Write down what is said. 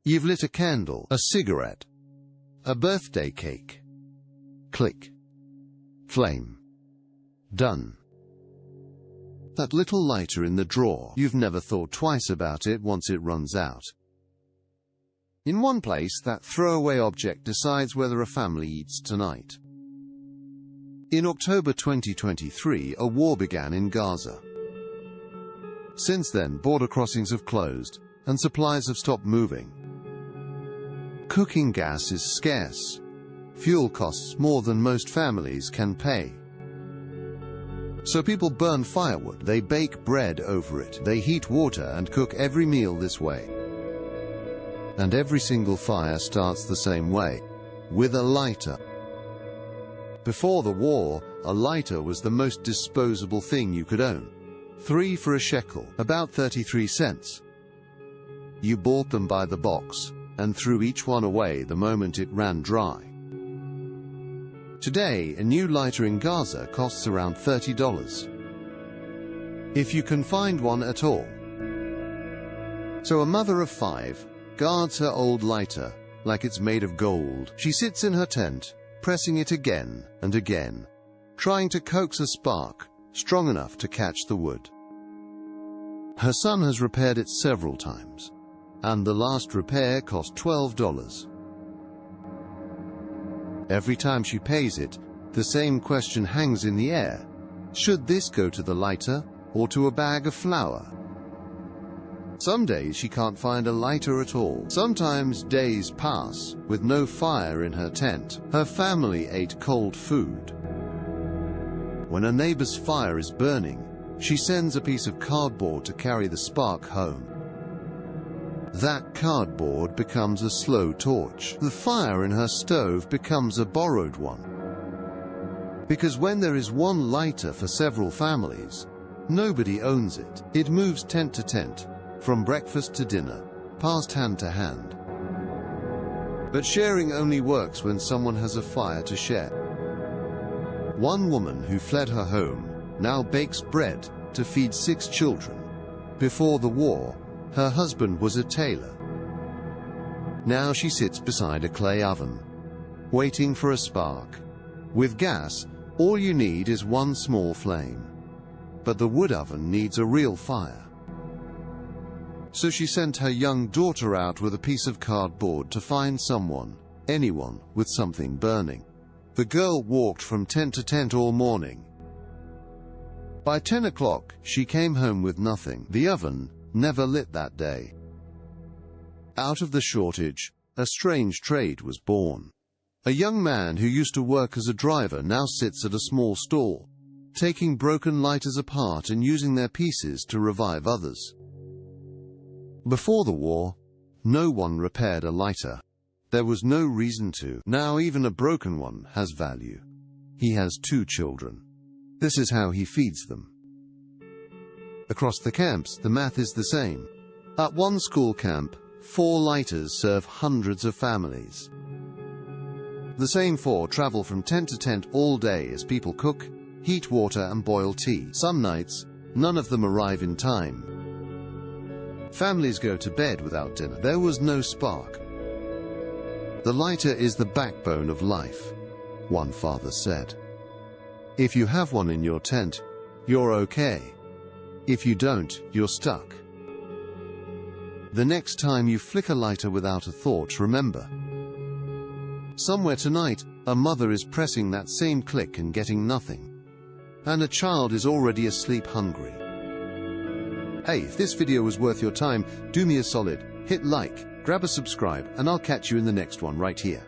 You've lit a candle, a cigarette, a birthday cake. Click. Flame. Done. That little lighter in the drawer, you've never thought twice about it once it runs out. In one place, that throwaway object decides whether a family eats tonight. In October 2023, a war began in Gaza. Since then, border crossings have closed, and supplies have stopped moving. Cooking gas is scarce. Fuel costs more than most families can pay. So people burn firewood, they bake bread over it, they heat water and cook every meal this way. And every single fire starts the same way, with a lighter. Before the war, a lighter was the most disposable thing you could own. 3 for a shekel, about 33 cents. You bought them by the box, and threw each one away the moment it ran dry. Today, a new lighter in Gaza costs around $30. If you can find one at all. So a mother of 5 guards her old lighter like it's made of gold. She sits in her tent, pressing it again and again, trying to coax a spark strong enough to catch the wood. Her son has repaired it several times, and the last repair cost $12. Every time she pays it, the same question hangs in the air. Should this go to the lighter or to a bag of flour? Some days she can't find a lighter at all. Sometimes days pass with no fire in her tent. Her family ate cold food. When a neighbor's fire is burning, she sends a piece of cardboard to carry the spark home. That cardboard becomes a slow torch. The fire in her stove becomes a borrowed one. Because when there is one lighter for several families, nobody owns it. It moves tent to tent, from breakfast to dinner, passed hand to hand. But sharing only works when someone has a fire to share. One woman who fled her home now bakes bread to feed 6 children. Before the war, her husband was a tailor. Now she sits beside a clay oven, waiting for a spark. With gas, all you need is one small flame. But the wood oven needs a real fire. So she sent her young daughter out with a piece of cardboard to find someone, anyone, with something burning. The girl walked from tent to tent all morning. By 10 o'clock, she came home with nothing. The oven never lit that day. Out of the shortage, a strange trade was born. A young man who used to work as a driver now sits at a small stall, taking broken lighters apart and using their pieces to revive others. Before the war, no one repaired a lighter. There was no reason to. Now even a broken one has value. He has 2 children. This is how he feeds them. Across the camps, the math is the same. At one school camp, 4 lighters serve hundreds of families. The same 4 travel from tent to tent all day as people cook, heat water and boil tea. Some nights, none of them arrive in time. Families go to bed without dinner. There was no spark. The lighter is the backbone of life, one father said. If you have one in your tent, you're okay. If you don't, you're stuck. The next time you flick a lighter without a thought, remember. Somewhere tonight, a mother is pressing that same click and getting nothing. And a child is already asleep hungry. Hey, if this video was worth your time, do me a solid, hit like, grab a subscribe, and I'll catch you in the next one right here.